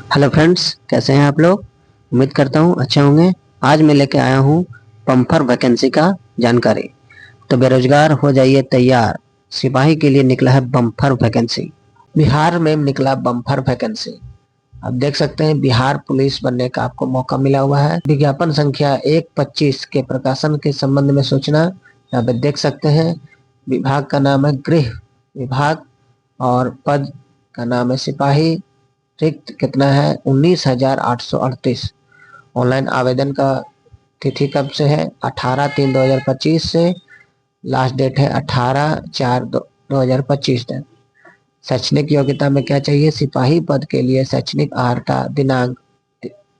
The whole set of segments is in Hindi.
हेलो फ्रेंड्स, कैसे हैं आप लोग। उम्मीद करता हूँ अच्छे होंगे। आज मैं लेके आया हूँ बम्पर वैकेंसी का जानकारी। तो बेरोजगार हो जाइए तैयार, सिपाही के लिए निकला है बम्पर वैकेंसी। बिहार में निकला बम्पर वैकेंसी। आप देख सकते हैं बिहार पुलिस बनने का आपको मौका मिला हुआ है। विज्ञापन संख्या 1/25 के प्रकाशन के संबंध में सूचना यहाँ पे देख सकते हैं। विभाग का नाम है गृह विभाग और पद का नाम है सिपाही। रिक्त कितना है 19,838। ऑनलाइन आवेदन का तिथि कब से है 18/3/2025 से। लास्ट डेट है 18/4/2025 तक। शैक्षणिक योग्यता में क्या चाहिए, सिपाही पद के लिए शैक्षणिक अर्हता दिनांक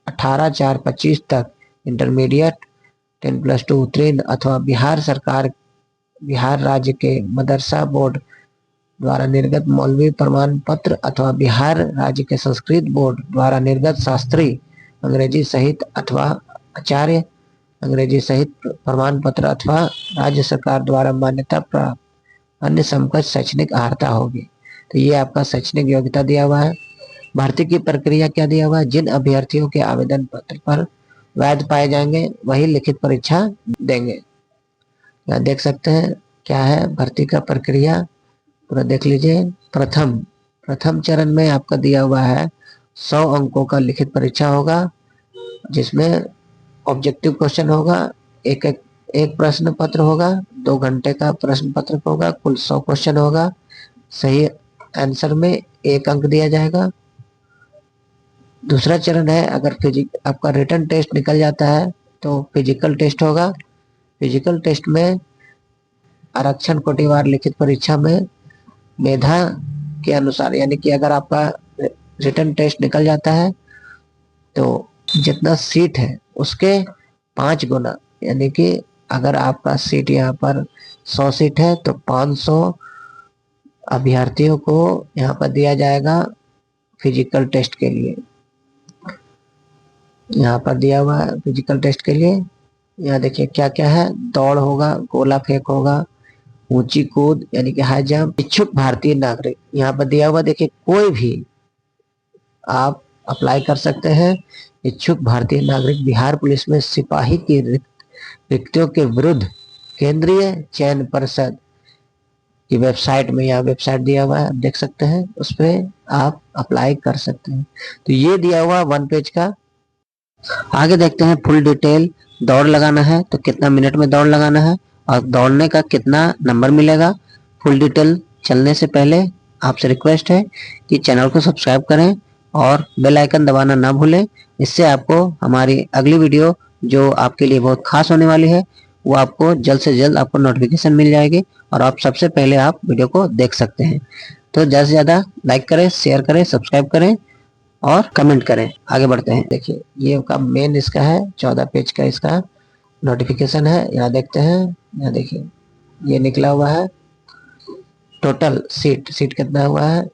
18/4/25 तक इंटरमीडिएट 10+2 उत्तीर्ण अथवा बिहार राज्य के मदरसा बोर्ड द्वारा निर्गत मौलवी प्रमाण पत्र अथवा बिहार राज्य के संस्कृत बोर्ड द्वारा निर्गत शास्त्री अंग्रेजी सहित अथवा आचार्य अंग्रेजी सहित प्रमाण पत्र अथवा राज्य सरकार द्वारा मान्यता प्राप्त अन्य समकक्ष शैक्षणिक अर्हता होगी। तो ये आपका शैक्षणिक योग्यता दिया हुआ है। भर्ती की प्रक्रिया क्या दिया हुआ है, जिन अभ्यर्थियों के आवेदन पत्र पर वैध पाए जाएंगे वही लिखित परीक्षा देंगे। यहाँ देख सकते हैं क्या है भर्ती का प्रक्रिया, पूरा देख लीजिए। प्रथम चरण में आपका दिया हुआ है 100 अंकों का लिखित परीक्षा होगा, जिसमें ऑब्जेक्टिव क्वेश्चन होगा, एक प्रश्न पत्र होगा, 2 घंटे का प्रश्न पत्र होगा, कुल 100 क्वेश्चन होगा। सही आंसर में 1 अंक दिया जाएगा। दूसरा चरण है, अगर आपका रिटन टेस्ट निकल जाता है तो फिजिकल टेस्ट होगा। फिजिकल टेस्ट में आरक्षण कोटिवार लिखित परीक्षा में मेधा के अनुसार, यानी कि अगर आपका रिटन टेस्ट निकल जाता है तो जितना सीट है उसके 5 गुना, यानी कि अगर आपका सीट यहाँ पर 100 सीट है तो 500 अभ्यर्थियों को यहाँ पर दिया जाएगा फिजिकल टेस्ट के लिए। यहाँ पर दिया हुआ है फिजिकल टेस्ट के लिए। यहाँ देखिए क्या क्या है, दौड़ होगा, गोला फेंक होगा, ऊंची कूद यानी कि हाई जंप। इच्छुक भारतीय नागरिक यहाँ पर दिया हुआ, देखिए कोई भी आप अप्लाई कर सकते हैं। इच्छुक भारतीय नागरिक बिहार पुलिस में सिपाही की रिक्तियों के विरुद्ध केंद्रीय चयन परिषद की वेबसाइट में, यहाँ वेबसाइट दिया हुआ है, देख सकते हैं, उस पर आप अप्लाई कर सकते हैं। तो ये दिया हुआ 1 पेज का। आगे देखते हैं फुल डिटेल। दौड़ लगाना है तो कितना मिनट में दौड़ लगाना है और दौड़ने का कितना नंबर मिलेगा। फुल डिटेल चलने से पहले आपसे रिक्वेस्ट है कि चैनल को सब्सक्राइब करें और बेल आइकन दबाना ना भूलें। इससे आपको हमारी अगली वीडियो जो आपके लिए बहुत खास होने वाली है वो आपको जल्द से जल्द आपको नोटिफिकेशन मिल जाएगी और आप सबसे पहले आप वीडियो को देख सकते हैं। तो ज़्यादा से ज़्यादा लाइक करें, शेयर करें, सब्सक्राइब करें और कमेंट करें। आगे बढ़ते हैं। देखिए ये का मेन इसका है, 14 पेज का इसका नोटिफिकेशन है। यहाँ देखते हैं, यहाँ देखिए ये निकला हुआ है टोटल सीट कितना हुआ है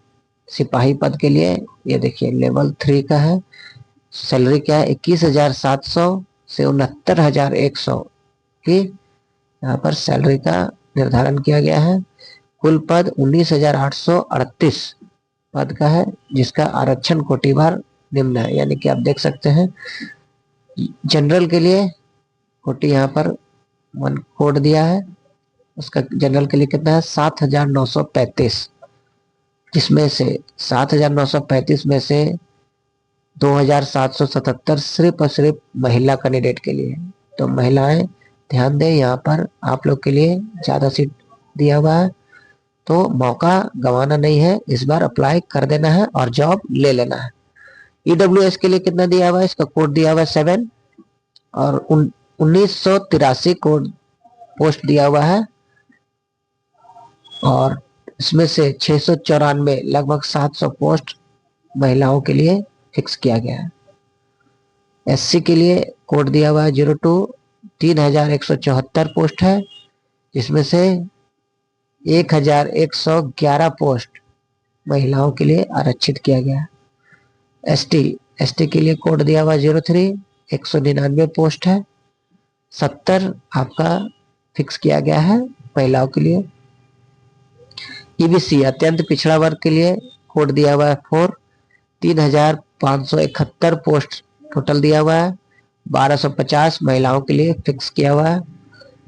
सिपाही पद के लिए। ये देखिए लेवल 3 का है। सैलरी क्या है 21,700 से 69,100 की यहाँ पर सैलरी का निर्धारण किया गया है। कुल पद 19,838 पद का है, जिसका आरक्षण कोटिवार निम्न है, यानी कि आप देख सकते हैं जनरल के लिए कोटि यहाँ पर 1 कोड दिया है, उसका जनरल के लिए कितना है 7,935, जिसमें से 7,935 में से 2,777 सिर्फ और सिर्फ महिला कैंडिडेट के लिए। तो महिलाएं ध्यान दें, यहाँ पर आप लोग के लिए ज़्यादा सीट दिया हुआ है, तो मौका गंवाना नहीं है, इस बार अप्लाई कर देना है और जॉब ले लेना है। ईडब्ल्यूएस के लिए कितना दिया हुआ है, इसका कोड दिया हुआ है 7 और 1983 कोड पोस्ट दिया हुआ है और इसमें से 694 लगभग 700 पोस्ट महिलाओं के लिए फिक्स किया गया है। एससी के लिए कोड दिया हुआ है 02, 3,174 पोस्ट है, जिसमें से 1,111 पोस्ट महिलाओं के लिए आरक्षित किया गया है। एसटी के लिए कोड दिया हुआ 03, 199 पोस्ट है, 70 आपका फिक्स किया गया है महिलाओं के लिए। ईबीसी अत्यंत पिछड़ा वर्ग के लिए कोड दिया हुआ है 4, 3,571 पोस्ट टोटल दिया हुआ है। 1250 महिलाओं के लिए फिक्स किया हुआ है।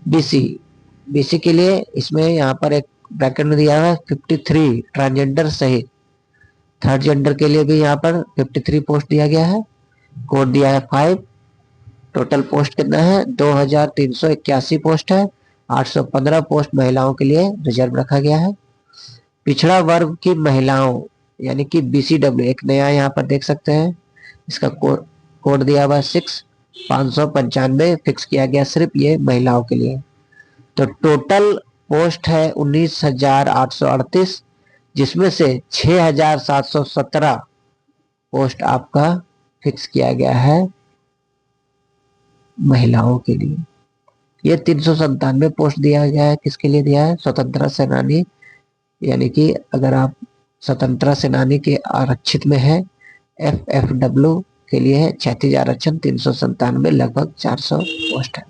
बीसी बीसी के लिए इसमें यहाँ पर एक ब्रैकेट में दिया हुआ है 53 ट्रांसजेंडर सहित। थर्ड जेंडर के लिए भी यहाँ पर 53 पोस्ट दिया गया है। कोड दिया है 5। टोटल पोस्ट कितना है? 2,381 पोस्ट है। 815 पोस्ट महिलाओं के लिए रिजर्व रखा गया है। पिछड़ा वर्ग की महिलाओं यानी कि BCW एक नया यहाँ पर देख सकते हैं, इसका कोड दिया हुआ 6। 595 फिक्स किया गया सिर्फ ये महिलाओं के लिए। तो टोटल पोस्ट है 19,838, जिसमें से 6,717 पोस्ट आपका फिक्स किया गया है महिलाओं के लिए। ये 397 पोस्ट दिया गया है, किसके लिए दिया है? स्वतंत्रता सेनानी, यानी कि अगर आप स्वतंत्रता सेनानी के आरक्षित में है, FFW के लिए है क्षैतिज आरक्षण 397, लगभग 400 पोस्ट है।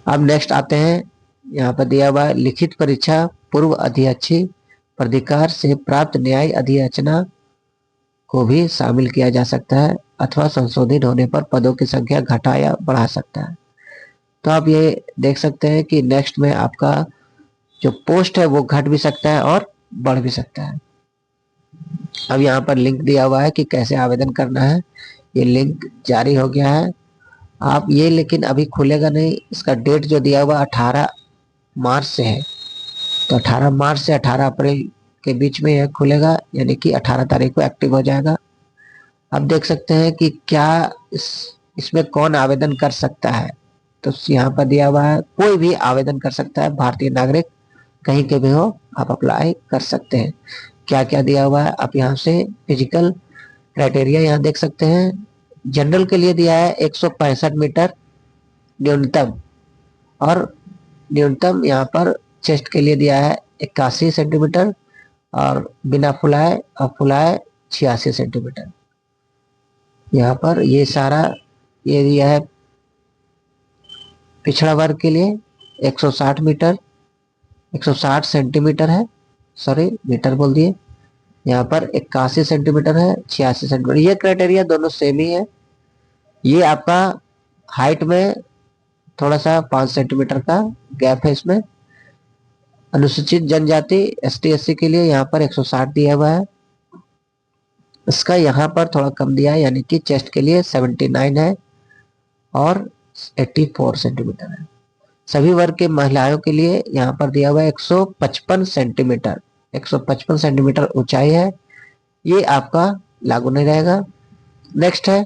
अब नेक्स्ट आते हैं, यहाँ पर दिया हुआ लिखित परीक्षा पूर्व अध्यक्षीय प्राधिकार से प्राप्त न्याय अधियाचना को भी शामिल किया जा सकता है अथवा संशोधित होने पर पदों की संख्या घटा या बढ़ा सकता है। तो आप ये देख सकते हैं कि नेक्स्ट में आपका जो पोस्ट है वो घट भी सकता है और बढ़ भी सकता है। अब यहाँ पर लिंक दिया हुआ है कि कैसे आवेदन करना है। ये लिंक जारी हो गया है। आप ये लेकिन अभी खुलेगा नहीं, इसका डेट जो दिया हुआ 18 मार्च से है, तो 18 मार्च से 18 अप्रैल के बीच में यह खुलेगा, यानी कि 18 तारीख को एक्टिव हो जाएगा। अब देख सकते हैं कि क्या इसमें कौन आवेदन कर सकता है। तो यहाँ पर दिया हुआ है कोई भी आवेदन कर सकता है, भारतीय नागरिक कहीं के भी हो आप अप्लाई कर सकते हैं। क्या क्या दिया हुआ है आप यहाँ से फिजिकल क्राइटेरिया यहाँ देख सकते हैं। जनरल के लिए दिया है 165 मीटर न्यूनतम, और न्यूनतम यहाँ पर चेस्ट के लिए दिया है 81 सेंटीमीटर, और बिना फुलाए और फुलाए 86 सेंटीमीटर। यहाँ पर ये सारा ये दिया है। पिछड़ा वर्ग के लिए 160 मीटर 160 सेंटीमीटर है, सॉरी मीटर बोल दिए। यहाँ पर 81 सेंटीमीटर है, 86 सेंटीमीटर। ये क्राइटेरिया दोनों सेम ही है। ये आपका हाइट में थोड़ा सा 5 सेंटीमीटर का गैप है इसमें। अनुसूचित जनजाति ST SC के लिए यहाँ पर 160 दिया हुआ है, इसका यहाँ पर थोड़ा कम दिया है, यानी कि चेस्ट के लिए 79 है और 84 सेंटीमीटर है। सभी वर्ग के महिलाओं के लिए यहाँ पर दिया हुआ है 155 सेंटीमीटर 155 सेंटीमीटर ऊंचाई है। ये आपका लागू नहीं रहेगा। नेक्स्ट है,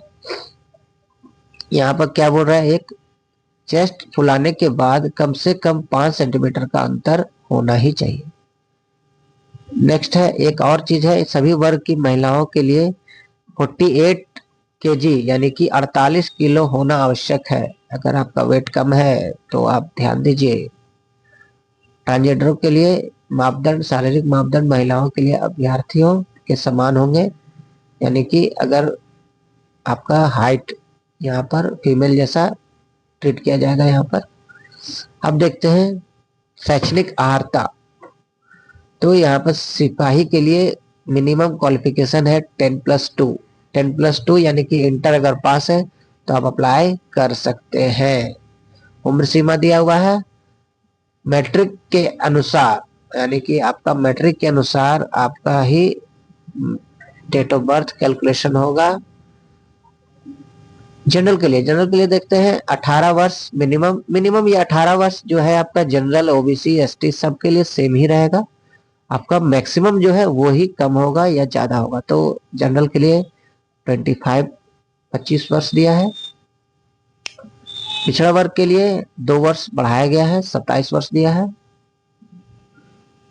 यहाँ पर क्या बोल रहा है, एक चेस्ट फुलाने के बाद कम से कम 5 सेंटीमीटर का अंतर होना ही चाहिए। नेक्स्ट है, एक और चीज है, सभी वर्ग की महिलाओं के लिए 48 kg यानी कि 48 किलो होना आवश्यक है। अगर आपका वेट कम है तो आप ध्यान दीजिए। ट्रांसजेंडरों के लिए मापदंड, शारीरिक मापदंड महिलाओं के लिए अभ्यर्थियों के समान होंगे, यानी कि अगर आपका हाइट यहाँ पर फीमेल जैसा ट्रीट किया जाएगा। यहाँ पर अब देखते हैं शैक्षणिक अर्हता। तो यहाँ पर सिपाही के लिए मिनिमम क्वालिफिकेशन है 10+2 10+2 यानी कि इंटर अगर पास है तो आप अप्लाई कर सकते हैं। उम्र सीमा दिया हुआ है मैट्रिक के अनुसार, यानी कि आपका मैट्रिक के अनुसार आपका ही डेट ऑफ बर्थ कैलकुलेशन होगा। जनरल के लिए देखते हैं 18 वर्ष मिनिमम ये 18 वर्ष जो है आपका जनरल OBC ST सबके लिए सेम ही रहेगा। आपका मैक्सिमम जो है वो ही कम होगा या ज्यादा होगा। तो जनरल के लिए 25 वर्ष दिया है। पिछड़ा वर्ग के लिए 2 वर्ष बढ़ाया गया है, 27 वर्ष दिया है।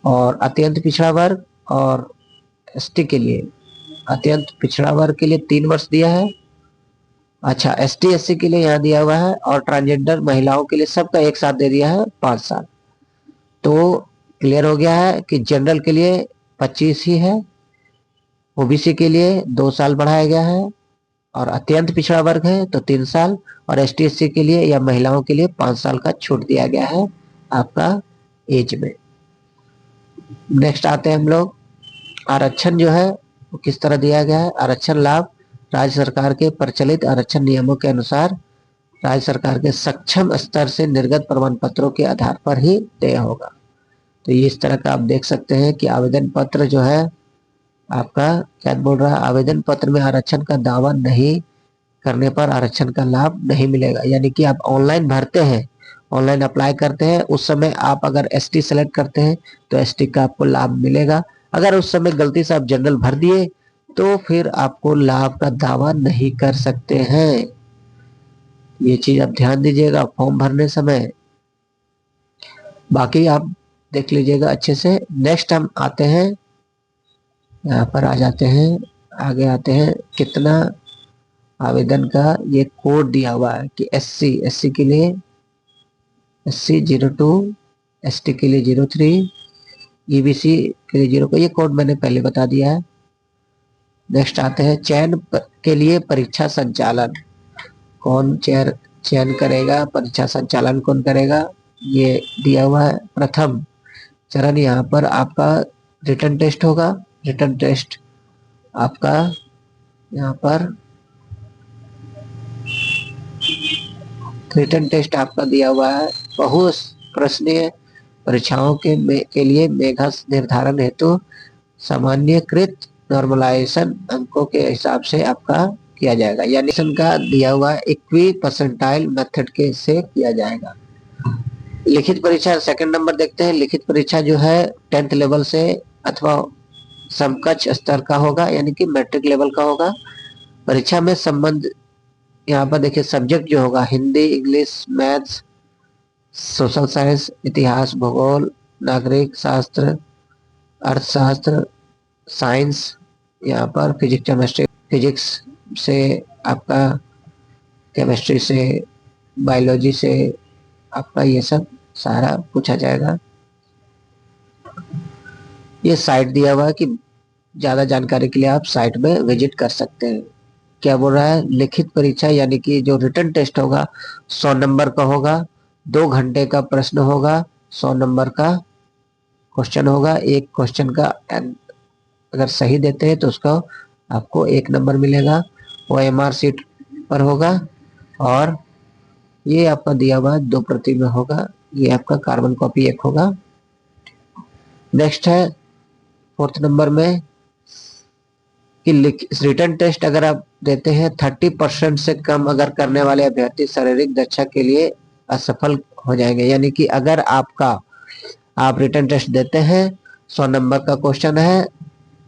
और अत्यंत पिछड़ा वर्ग और ST के लिए, अत्यंत पिछड़ा वर्ग के लिए 3 वर्ष दिया है। अच्छा, ST SC के लिए यहाँ दिया हुआ है, और ट्रांसजेंडर महिलाओं के लिए सबका एक साथ दे दिया है 5 साल। तो क्लियर हो गया है कि जनरल के लिए 25 ही है, OBC के लिए 2 साल बढ़ाया गया है, और अत्यंत पिछड़ा वर्ग है तो 3 साल, और ST SC के लिए या महिलाओं के लिए 5 साल का छूट दिया गया है आपका एज में। नेक्स्ट आते हैं हम लोग, आरक्षण जो है वो किस तरह दिया गया है? आरक्षण लाभ राज्य सरकार के प्रचलित आरक्षण नियमों के अनुसार राज्य सरकार के सक्षम स्तर से निर्गत प्रमाण पत्रों के आधार पर ही तय होगा। तो ये इस तरह का आप देख सकते हैं कि आवेदन पत्र जो है आपका क्या बोल रहा है, आवेदन पत्र में आरक्षण का दावा नहीं करने पर आरक्षण का लाभ नहीं मिलेगा। यानी कि आप ऑनलाइन भरते हैं, ऑनलाइन अप्लाई करते हैं, उस समय आप अगर एसटी सेलेक्ट करते हैं तो एसटी का आपको लाभ मिलेगा। अगर उस समय गलती से आप जनरल भर दिए तो फिर आपको लाभ का दावा नहीं कर सकते हैं। ये चीज आप ध्यान दीजिएगा फॉर्म भरने समय। बाकी आप देख लीजिएगा अच्छे से। नेक्स्ट हम आते हैं, यहाँ पर आ जाते हैं, आगे आते हैं। कितना आवेदन का ये कोड दिया हुआ है कि एससी के लिए SC 02, ST के लिए 03, EBC के लिए 0 को, ये कोड मैंने पहले बता दिया है। नेक्स्ट आते हैं चयन के लिए परीक्षा संचालन। कौन चयन करेगा, परीक्षा संचालन कौन करेगा, ये दिया हुआ है। प्रथम चरण यहाँ पर आपका रिटन टेस्ट होगा। रिटन टेस्ट आपका यहाँ पर रिटन टेस्ट आपका दिया हुआ है। बहु प्रश्नीय परीक्षाओं के लिए मेधा निर्धारण हेतु सामान्यकृत नॉर्मलाइजेशन अंकों के हिसाब से आपका किया जाएगा। यानी का दिया हुआ इक्वी परसेंटाइल मेथड के से किया जाएगा। लिखित परीक्षा सेकंड नंबर देखते हैं। लिखित परीक्षा जो है 10th लेवल से अथवा समकक्ष स्तर का होगा, यानी कि मैट्रिक लेवल का होगा। परीक्षा में संबंध यहाँ पर देखिए सब्जेक्ट जो होगा Hindi, English, maths, social science, इतिहास, भूगोल, नागरिक शास्त्र, अर्थशास्त्र, साइंस, यहाँ पर फिजिक्स केमिस्ट्री, फिजिक्स से आपका, केमिस्ट्री से, बायोलॉजी से आपका ये सब सारा पूछा जाएगा। ये साइट दिया हुआ है कि ज्यादा जानकारी के लिए आप साइट में विजिट कर सकते हैं। क्या बोल रहा है, लिखित परीक्षा यानी कि जो रिटन टेस्ट होगा 100 नंबर का होगा। 2 घंटे का प्रश्न होगा, 100 नंबर का क्वेश्चन होगा। एक क्वेश्चन का अगर सही देते हैं तो उसका आपको 1 नंबर मिलेगा। वो MR सीट पर होगा और ये आपका दिया हुआ 2 प्रति में होगा। ये आपका कार्बन कॉपी 1 होगा। नेक्स्ट है 4th नंबर में कि रिटन टेस्ट अगर आप देते हैं 30% से कम अगर करने वाले अभ्यर्थी शारीरिक दक्षता के लिए असफल हो जाएंगे। यानी कि अगर आप रिटन टेस्ट देते हैं, 100 नंबर का क्वेश्चन है,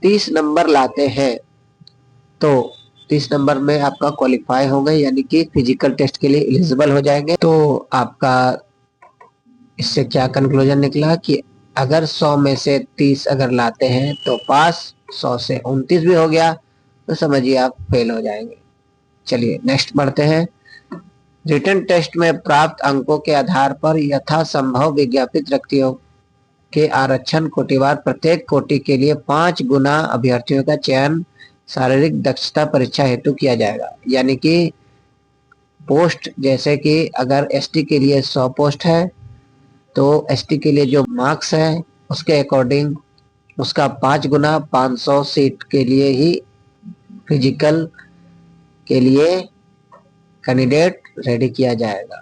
30 नंबर लाते हैं तो 30 नंबर में आपका क्वालिफाई होंगे, यानी कि फिजिकल टेस्ट के लिए एलिजिबल हो जाएंगे। तो आपका इससे क्या कंक्लूजन निकला कि अगर 100 में से 30 अगर लाते हैं तो पास, 100 से 29 भी हो गया तो समझिए आप फेल हो जाएंगे। चलिए नेक्स्ट बढ़ते हैं। रिटन टेस्ट में प्राप्त अंकों के आधार पर यथासंभव विज्ञापित रिक्तियों के आरक्षण कोटिवार प्रत्येक कोटि के लिए 5 गुना अभ्यर्थियों का चयन शारीरिक दक्षता परीक्षा हेतु किया जाएगा। यानी कि पोस्ट, जैसे कि अगर ST के लिए 100 पोस्ट है तो ST के लिए जो मार्क्स है उसके अकॉर्डिंग उसका 5 गुना 500 सीट के लिए ही फिजिकल के लिए कैंडिडेट रेडी किया जाएगा।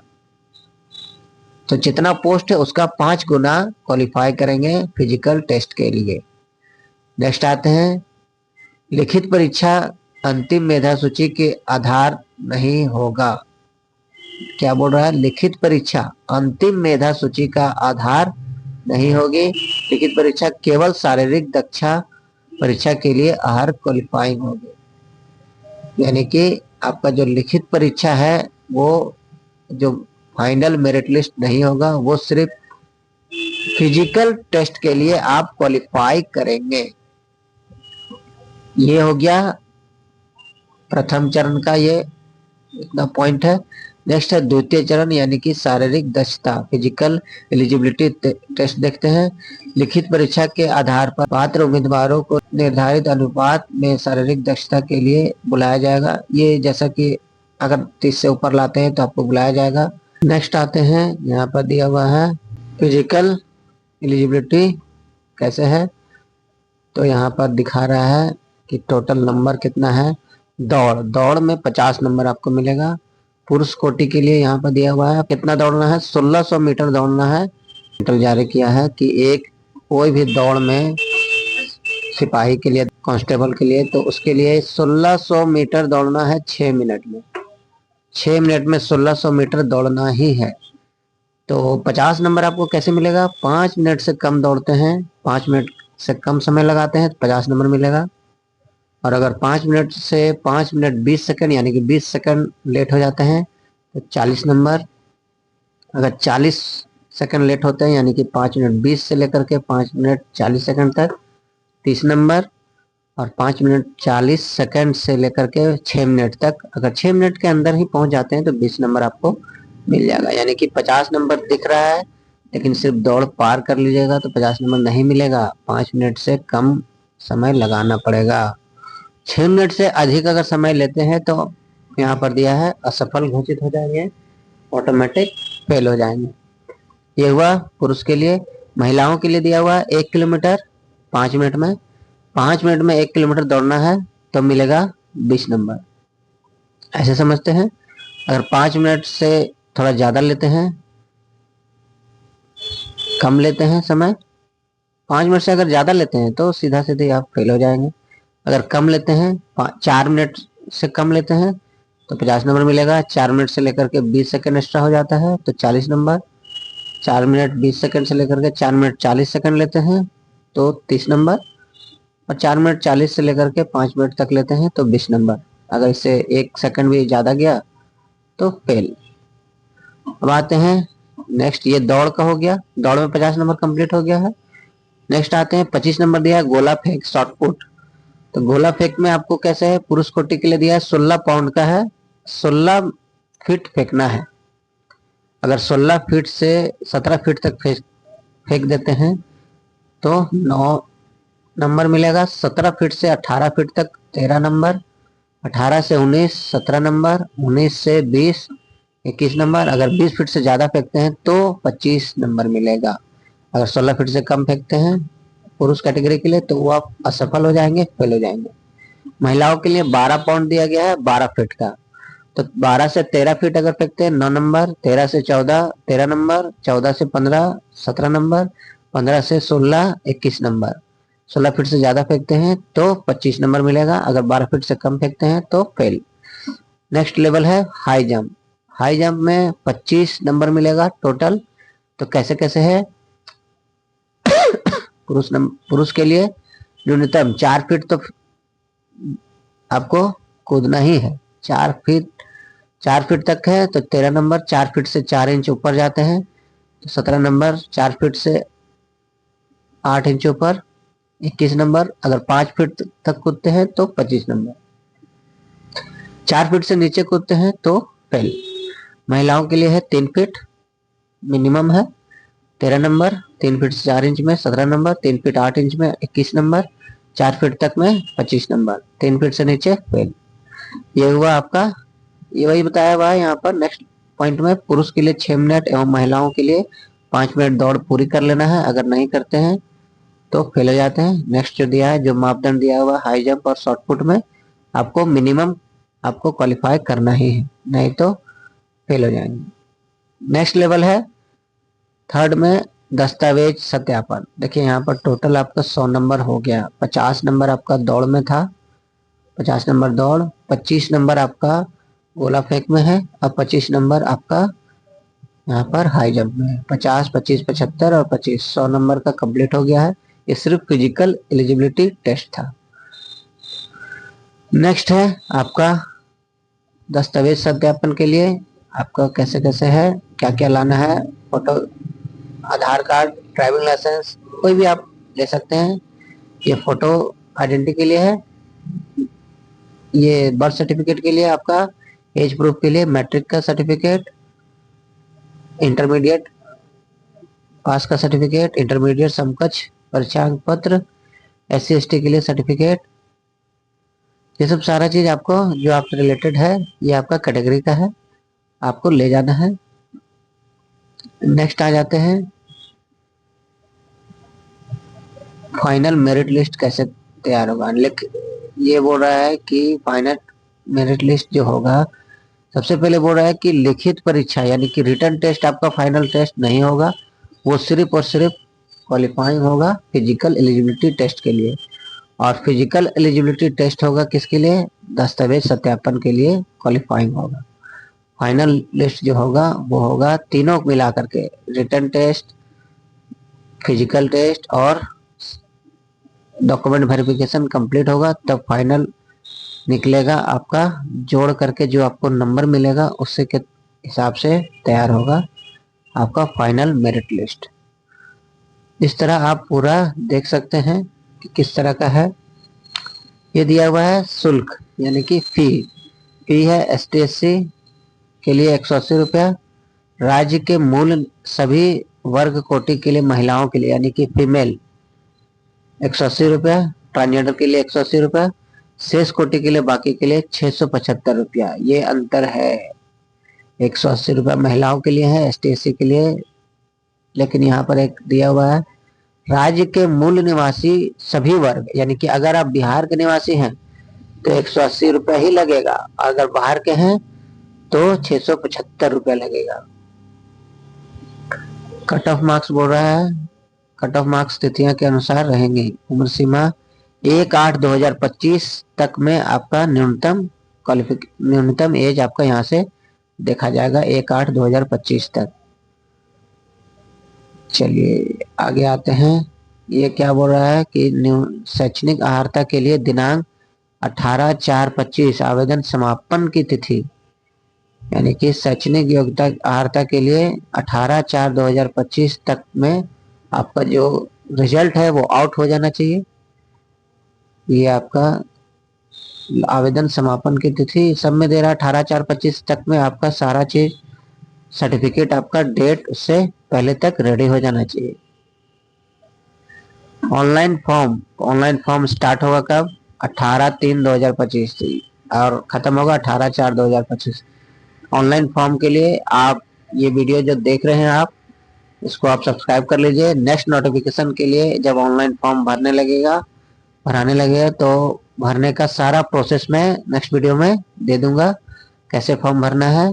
तो जितना पोस्ट है उसका 5 गुना क्वालिफाई करेंगे फिजिकल टेस्ट के लिए। नेक्स्ट आते हैं, लिखित परीक्षा अंतिम मेधा सूची के आधार नहीं होगा। क्या बोल रहा है, लिखित परीक्षा अंतिम मेधा सूची का आधार नहीं होगी। लिखित परीक्षा केवल शारीरिक दक्षता परीक्षा के लिए आहार क्वालिफाइंग होगी। यानी कि आपका जो लिखित परीक्षा है वो जो फाइनल मेरिट लिस्ट नहीं होगा, वो सिर्फ फिजिकल टेस्ट के लिए आप क्वालिफाई करेंगे। ये हो गया प्रथम चरण का, ये इतना पॉइंट है। नेक्स्ट है द्वितीय चरण यानी कि शारीरिक दक्षता फिजिकल एलिजिबिलिटी टेस्ट देखते हैं। लिखित परीक्षा के आधार पर पात्र उम्मीदवारों को निर्धारित अनुपात में शारीरिक दक्षता के लिए बुलाया जाएगा। ये जैसा कि अगर 30 से ऊपर लाते हैं तो आपको बुलाया जाएगा। नेक्स्ट आते हैं, यहाँ पर दिया हुआ है फिजिकल एलिजिबिलिटी कैसे है, तो यहाँ पर दिखा रहा है कि टोटल नंबर कितना है। दौड़ में 50 नंबर आपको मिलेगा। पुरुष कोटि के लिए यहाँ पर दिया हुआ है कितना दौड़ना है, 1600 मीटर दौड़ना है। मीटर जारी किया है कि एक कोई भी दौड़ में सिपाही के लिए, कांस्टेबल के लिए, तो उसके लिए 1600 मीटर दौड़ना है 6 मिनट में। 6 मिनट में 1600 मीटर दौड़ना ही है। तो 50 नंबर आपको कैसे मिलेगा, 5 मिनट से कम दौड़ते हैं, 5 मिनट से कम समय लगाते हैं तो 50 नंबर मिलेगा। और अगर 5 मिनट से 5 मिनट 20 सेकंड यानी कि 20 सेकंड लेट हो जाते हैं तो 40 नंबर। अगर 40 सेकंड लेट होते हैं यानी कि 5 मिनट 20 से लेकर के 5 मिनट 40 सेकंड तक 30 नंबर। और 5 मिनट 40 सेकंड से लेकर के 6 मिनट तक, अगर 6 मिनट के अंदर ही पहुंच जाते हैं तो 20 नंबर आपको मिल जाएगा। यानी कि 50 नंबर दिख रहा है लेकिन सिर्फ दौड़ पार कर लीजिएगा तो 50 नंबर नहीं मिलेगा, 5 मिनट से कम समय लगाना पड़ेगा। 6 मिनट से अधिक अगर समय लेते हैं तो यहाँ पर दिया है असफल घोषित हो जाएंगे, ऑटोमेटिक फेल हो जाएंगे। ये हुआ पुरुष के लिए। महिलाओं के लिए दिया हुआ है 1 किलोमीटर 5 मिनट में। 5 मिनट में 1 किलोमीटर दौड़ना है तो मिलेगा 20 नंबर। ऐसे समझते हैं। अगर 5 मिनट से थोड़ा ज्यादा लेते हैं, कम लेते हैं समय, 5 मिनट से अगर ज्यादा लेते हैं तो सीधा सीधे आप फेल हो जाएंगे। अगर कम लेते हैं, 4 मिनट से कम लेते हैं तो 50 नंबर मिलेगा। 4 मिनट से लेकर के 20 सेकंड एक्स्ट्रा हो जाता है तो 40 नंबर। 4 मिनट 20 सेकंड से लेकर के 4 मिनट 40 सेकंड लेते हैं तो 30 नंबर। और 4 मिनट 40 से लेकर के 5 मिनट तक लेते हैं तो 20 नंबर। अगर इससे 1 सेकंड भी ज्यादा गया तो फेल। अब आते हैं नेक्स्ट, ये दौड़ का हो गया, दौड़ में 50 नंबर कंप्लीट हो गया है। नेक्स्ट आते हैं 25 नंबर दिया है गोला फेंक शॉर्ट पुट। तो गोला फेंक में आपको कैसे है, पुरुष कोटि के लिए दिया है 16 पाउंड का है, 16 फीट फेंकना है। अगर 16 फीट से 17 फीट तक फेंक देते हैं तो 9 नंबर मिलेगा। 17 फीट से 18 फीट तक 13 नंबर। 18 से 19 17 नंबर। 19 से 20 21 नंबर। अगर 20 फीट से ज्यादा फेंकते हैं तो 25 नंबर मिलेगा। अगर 16 फीट से कम फेंकते हैं पुरुष कैटेगरी के लिए तो वो आप असफल हो जाएंगे, फेल हो जाएंगे। महिलाओं के लिए 12 पाउंड दिया गया है 12 फीट का। तो 12 से 13 फीट अगर फेंकते हैं 9 नंबर। 13 से 14 13 नंबर। 14 से 15 17 नंबर। 15 से 16 21 नंबर। 16 फीट से ज्यादा फेंकते हैं तो 25 नंबर मिलेगा। अगर 12 फीट से कम फेंकते हैं तो फेल। नेक्स्ट लेवल है हाई जंप। हाई जंप में 25 नंबर मिलेगा टोटल। तो कैसे कैसे है, पुरुष के लिए न्यूनतम 4 फीट तो आपको कूदना ही है। 4 फीट तक है तो 13 नंबर। 4 फीट से 4 इंच ऊपर जाते हैं तो 17 नंबर। 4 फीट से 8 इंच ऊपर 21 नंबर। अगर 5 फीट तक कूदते हैं तो 25 नंबर। 4 फीट से नीचे कूदते हैं तो फेल। महिलाओं के लिए है 3 फीट मिनिमम है 13 नंबर। 3 फीट से 4 इंच में 17 नंबर। 3 फीट 8 इंच में 21 नंबर। 4 फीट तक में 25 नंबर। 3 फीट से नीचे फेल। ये हुआ आपका, ये वही बताया हुआ है यहाँ पर। नेक्स्ट पॉइंट में पुरुष के लिए 6 मिनट एवं महिलाओं के लिए 5 मिनट दौड़ पूरी कर लेना है। अगर नहीं करते हैं तो फेल हो जाते हैं। नेक्स्ट जो दिया है, जो मापदंड दिया हुआ हाई जंप और शॉर्ट पुट में आपको मिनिमम आपको क्वालिफाई करना ही है, नहीं तो फेल हो जाएंगे। नेक्स्ट लेवल है थर्ड में दस्तावेज सत्यापन। देखिए यहाँ पर टोटल आपका 100 नंबर हो गया। 50 नंबर आपका दौड़ में था, 50 नंबर दौड़, 25 नंबर आपका गोला फेंक में है और 25 नंबर आपका यहाँ पर हाई जंप में है। 50 25 75 और 25 100 नंबर का कंप्लीट हो गया है। ये सिर्फ फिजिकल एलिजिबिलिटी टेस्ट था। नेक्स्ट है आपका दस्तावेज सत्यापन के लिए आपका कैसे कैसे है, क्या क्या लाना है। फोटो, आधार कार्ड, ड्राइविंग लाइसेंस कोई भी आप ले सकते हैं। ये फोटो आइडेंटिटी के लिए है। ये बर्थ सर्टिफिकेट के लिए, आपका एज प्रूफ के लिए मैट्रिक का सर्टिफिकेट, इंटरमीडिएट पास का सर्टिफिकेट, इंटरमीडिएट समकक्ष परीक्षा पत्र, SC ST के लिए सर्टिफिकेट। ये सब सारा चीज आपको जो आपसे रिलेटेड है, ये आपका कैटेगरी का है, आपको ले जाना है। नेक्स्ट आ जाते हैं फाइनल मेरिट लिस्ट कैसे तैयार होगा। ये बोल रहा है कि फाइनल मेरिट लिस्ट जो होगा, सबसे पहले बोल रहा है कि लिखित परीक्षा यानी कि रिटन टेस्ट आपका फाइनल टेस्ट नहीं होगा, वो सिर्फ और सिर्फ क्वालिफाइंग होगा फिजिकल एलिजिबिलिटी टेस्ट के लिए। और फिजिकल एलिजिबिलिटी टेस्ट होगा किसके लिए? दस्तावेज सत्यापन के लिए क्वालिफाइंग होगा। फाइनल लिस्ट जो होगा वो होगा तीनों मिला करके, रिटन टेस्ट, फिजिकल टेस्ट और डॉक्यूमेंट वेरिफिकेशन कंप्लीट होगा, तब फाइनल निकलेगा आपका। जोड़ करके जो आपको नंबर मिलेगा उससे के हिसाब से तैयार होगा आपका फाइनल मेरिट लिस्ट। इस तरह आप पूरा देख सकते हैं कि किस तरह का है। ये दिया हुआ है शुल्क यानी कि फी है ST/SC के लिए 180 रुपया, राज्य के मूल सभी वर्ग कोटि के लिए महिलाओं के लिए यानी कि फीमेल 180 रुपया, ट्रांसजेंडर के लिए 180 रुपया, शेष कोटि के लिए बाकी के लिए 675 रुपया। ये अंतर है, 180 रुपया महिलाओं के लिए है ST/SC के लिए। लेकिन यहाँ पर एक दिया हुआ है राज्य के मूल निवासी सभी वर्ग, यानी कि अगर आप बिहार के निवासी हैं तो 180 रुपया ही लगेगा, अगर बाहर के हैं तो 675 रुपया लगेगा। कट ऑफ मार्क्स बोल रहा है, कट ऑफ मार्क्स तिथियां के अनुसार रहेंगे। उम्र सीमा 1/8/2025 तक में आपका न्यूनतम एज आपका यहाँ से देखा जाएगा 1/8/2025 तक। चलिए आगे आते हैं। ये क्या बोल रहा है कि शैक्षणिक अर्हता के लिए दिनांक 18/4/25 आवेदन समापन की तिथि, यानी कि शैक्षणिक योग्यता अर्हता के लिए 18/4/2025 तक में आपका जो रिजल्ट है वो आउट हो जाना चाहिए। ये आपका आवेदन समापन की तिथि सब में दे रहा है 18/4/25 तक में आपका सारा चीज सर्टिफिकेट आपका डेट उससे पहले तक रेडी हो जाना चाहिए। ऑनलाइन फॉर्म स्टार्ट होगा कब? 18/3/2025 और खत्म होगा 18/4/2025। ऑनलाइन फॉर्म के लिए आप ये वीडियो जो देख रहे हैं आप इसको आप सब्सक्राइब कर लीजिए। नेक्स्ट नोटिफिकेशन के लिए जब ऑनलाइन फॉर्म भराने लगेगा तो भरने का सारा प्रोसेस मैं नेक्स्ट वीडियो में दे दूंगा, कैसे फॉर्म भरना है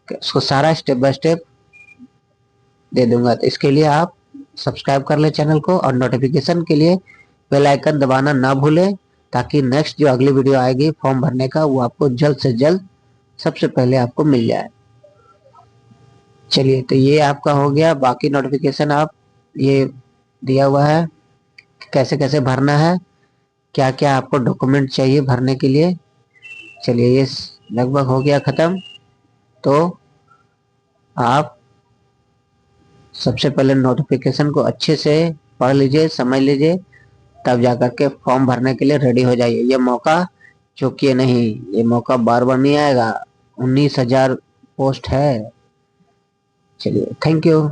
उसको सारा स्टेप बाय स्टेप दे दूंगा। तो इसके लिए आप सब्सक्राइब कर ले चैनल को और नोटिफिकेशन के लिए बेल आइकन दबाना ना भूलें, ताकि नेक्स्ट जो अगली वीडियो आएगी फॉर्म भरने का वो आपको जल्द से जल्द सबसे पहले आपको मिल जाए। चलिए तो ये आपका हो गया। बाकी नोटिफिकेशन आप ये दिया हुआ है कैसे कैसे भरना है, क्या क्या आपको डॉक्यूमेंट चाहिए भरने के लिए। चलिए ये लगभग हो गया खत्म। तो आप सबसे पहले नोटिफिकेशन को अच्छे से पढ़ लीजिए, समझ लीजिए, तब जाकर के फॉर्म भरने के लिए रेडी हो जाइए। ये मौका चूकिए नहीं, ये मौका बार बार नहीं आएगा। 19,000 पोस्ट है। चलिए थैंक यू।